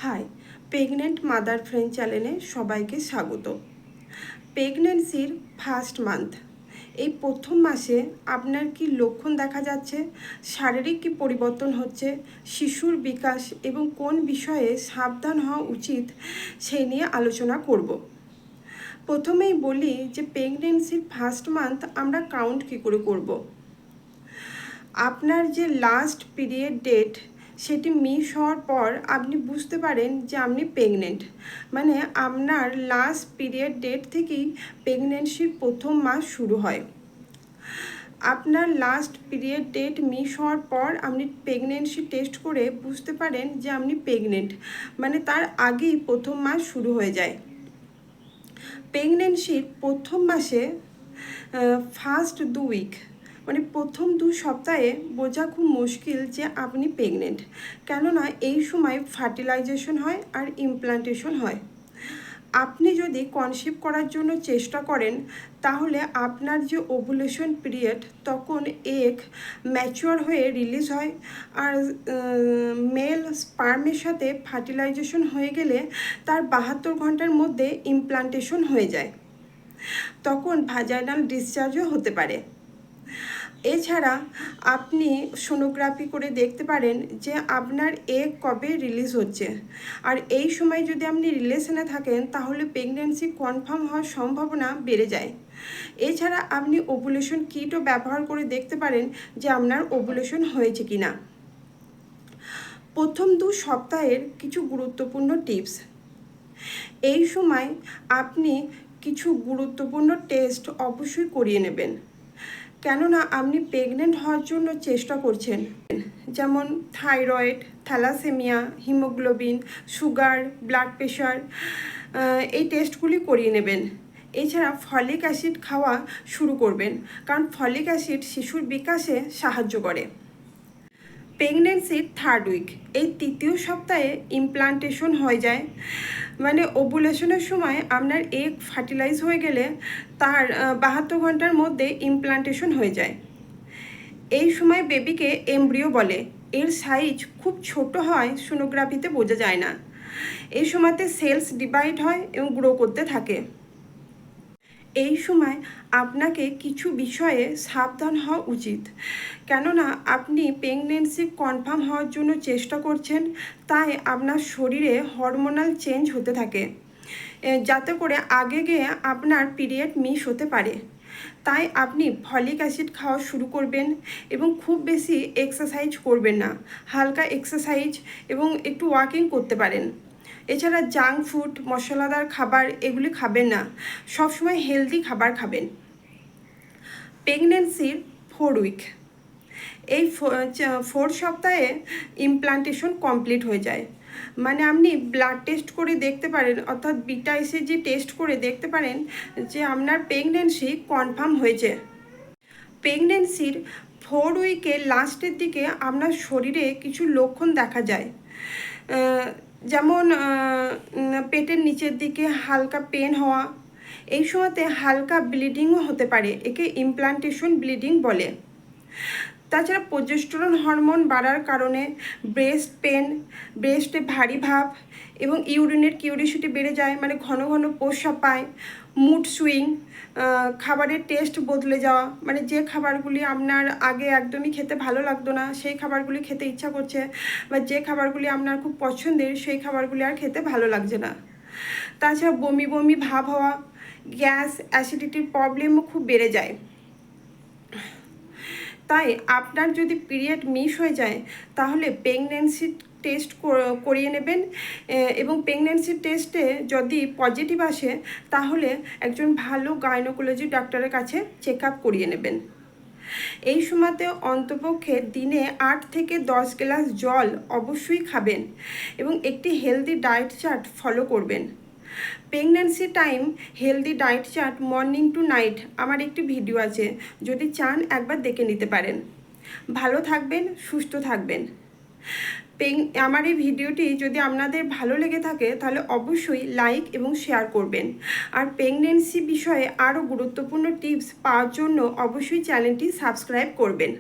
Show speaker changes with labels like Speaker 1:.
Speaker 1: High, pregnant mother friend চ্যানেলে সবাইকে স্বাগত। প্রেগনেন্সির ফার্স্ট মান্থ, এই প্রথম মাসে আপনার কি লক্ষণ দেখা যাচ্ছে, শারীরিক কি পরিবর্তন হচ্ছে, শিশুর বিকাশ এবং কোন বিষয়ে সাবধান হওয়া উচিত সেই নিয়ে আলোচনা করব। প্রথমেই বলি যে প্রেগনেন্সির ফার্স্ট মান্থ আমরা কাউন্ট কী করে করব। আপনার যে লাস্ট পিরিয়ড ডেট সেটি মিস হওয়ার পর আপনি বুঝতে পারেন যে আপনি প্রেগনেন্ট, মানে আপনার লাস্ট পিরিয়ড ডেট থেকেই প্রেগনেন্সির প্রথম মাস শুরু হয়। আপনার লাস্ট পিরিয়ড ডেট মিস হওয়ার পর আপনি প্রেগনেন্সি টেস্ট করে বুঝতে পারেন যে আপনি প্রেগনেন্ট, মানে তার আগেই প্রথম মাস শুরু হয়ে যায়। প্রেগনেন্সির প্রথম মাসে ফার্স্ট 2 উইক, মানে প্রথম 2 সপ্তাহে বোঝা খুব মুশকিল যে আপনি প্রেগনেন্ট, কেননা এই সময় ফার্টিলাইজেশন হয় আর ইমপ্লান্টেশন হয়। আপনি যদি কনসিভ করার জন্য চেষ্টা করেন তাহলে আপনার যে ওভুলেশন পিরিয়ড, তখন এগ ম্যাচিওর হয়ে রিলিজ হয়, আর মেল স্পার্মের সাথে ফার্টিলাইজেশন হয়ে গেলে তার 72 ঘন্টার মধ্যে ইমপ্লান্টেশন হয়ে যায়, তখন ভাজাইনাল ডিসচার্জও হতে পারে। এছাড়া আপনি সোনোগ্রাফি করে দেখতে পারেন যে আপনার এগ কবে রিলিজ হচ্ছে, আর এই সময় যদি আপনি রিলেশনে থাকেন তাহলে প্রেগনেন্সি কনফার্ম হওয়ার সম্ভাবনা বেড়ে যায়। এছাড়া আপনি ওভুলেশন কিটও ব্যবহার করে দেখতে পারেন যে আপনার ওভুলেশন হয়েছে কি না। প্রথম 2 সপ্তাহের কিছু গুরুত্বপূর্ণ টিপস। এই সময় আপনি কিছু গুরুত্বপূর্ণ টেস্ট অবশ্যই করিয়ে নেবেন, কেননা আপনি প্রেগনেন্ট হওয়ার জন্য চেষ্টা করছেন, যেমন thyroid, thalassaemia, haemoglobin, sugar, blood pressure, এই টেস্টগুলি করিয়ে নেবেন। এছাড়া ফলিক অ্যাসিড খাওয়া শুরু করবেন, কারণ ফলিক অ্যাসিড শিশুর বিকাশে সাহায্য করে। প্রেগনেন্সির 3rd উইক, এই 3য় সপ্তাহে ইমপ্লান্টেশন হয়ে যায়, মানে ওভুলেশনের সময় আপনার এগ ফার্টিলাইজ হয়ে গেলে তার 72 ঘন্টার মধ্যে ইমপ্লান্টেশন হয়ে যায়। এই সময় বেবিকে এমব্রিও বলে, এর সাইজ খুব ছোট হয়, সোনোগ্রাফিতে বোঝা যায় না। এই সময়তে সেলস ডিভাইড হয় এবং গ্রো করতে থাকে। এই সময় আপনাকে কিছু বিষয়ে সাবধান হওয়া উচিত, কেননা আপনি প্রেগনেন্সি কনফার্ম হওয়ার জন্য চেষ্টা করছেন, তাই আপনার শরীরে হরমোনাল চেঞ্জ হতে থাকে, যাতে করে আগে গিয়ে আপনার পিরিয়ড মিস হতে পারে। তাই আপনি ফলিক অ্যাসিড খাওয়া শুরু করবেন এবং খুব বেশি এক্সারসাইজ করবেন না, হালকা এক্সারসাইজ এবং একটু ওয়াকিং করতে পারেন। এছাড়া জাঙ্ক ফুড, মশলাদার খাবার এগুলি খাবেন না, সবসময় হেলদি খাবার খাবেন। প্রেগনেন্সির 4 উইক, এই 4 সপ্তাহে ইমপ্লান্টেশন কমপ্লিট হয়ে যায়, মানে আপনি ব্লাড টেস্ট করে দেখতে পারেন, অর্থাৎ বিটা ইসিজি টেস্ট করে দেখতে পারেন যে আপনার প্রেগনেন্সি কনফার্ম হয়েছে। প্রেগনেন্সির 4 উইকের লাস্টের দিকে আপনার শরীরে কিছু লক্ষণ দেখা যায়, যেমন পেটের নিচের দিকে হালকা পেন হওয়া, এই সময়তে হালকা ব্লিডিংও হতে পারে, একে ইমপ্লান্টেশন ব্লিডিং বলে। তাছাড়া প্রোজেস্টেরন হরমোন বাড়ার কারণে ব্রেস্ট পেন, ব্রেস্টে ভারী ভাব এবং ইউরিনের কিউরিসিটি বেড়ে যায়, মানে ঘন ঘন প্রস্রাব পায়, মুড সুইং, খাবারের টেস্ট বদলে যাওয়া, মানে যে খাবারগুলি আপনার আগে একদমই খেতে ভালো লাগতো না সেই খাবারগুলি খেতে ইচ্ছা করছে, বা যে খাবারগুলি আপনার খুব পছন্দের সেই খাবারগুলি আর খেতে ভালো লাগছে না। তাছাড়া বমি বমি ভাব হওয়া, গ্যাস, অ্যাসিডিটির প্রবলেমও খুব বেড়ে যায়। তাই আপনার যদি পিরিয়ড মিস হয়ে যায় তাহলে প্রেগনেন্সি টেস্ট করিয়ে নেবেন, এবং প্রেগনেন্সি টেস্টে যদি পজিটিভ আসে তাহলে একজন ভালো গাইনোকোলজি ডাক্তারের কাছে চেক আপ করিয়ে নেবেন। এই সময়তে অন্তপক্ষে দিনে 8 থেকে 10 গ্লাস জল অবশ্যই খাবেন এবং একটি হেলদি ডায়েট চার্ট ফলো করবেন। Pregnancy time healthy diet chart morning to night আমার একটি ভিডিও আছে, যদি চান একবার দেখে নিতে পারেন। ভালো থাকবেন, সুস্থ থাকবেন। আমার এই ভিডিওটি যদি আপনাদের ভালো লেগে থাকে তাহলে অবশ্যই লাইক এবং শেয়ার করবেন, আর প্রেগনেন্সি বিষয়ে আরও গুরুত্বপূর্ণ টিপস পাওয়ার জন্য অবশ্যই চ্যানেলটি সাবস্ক্রাইব করবেন।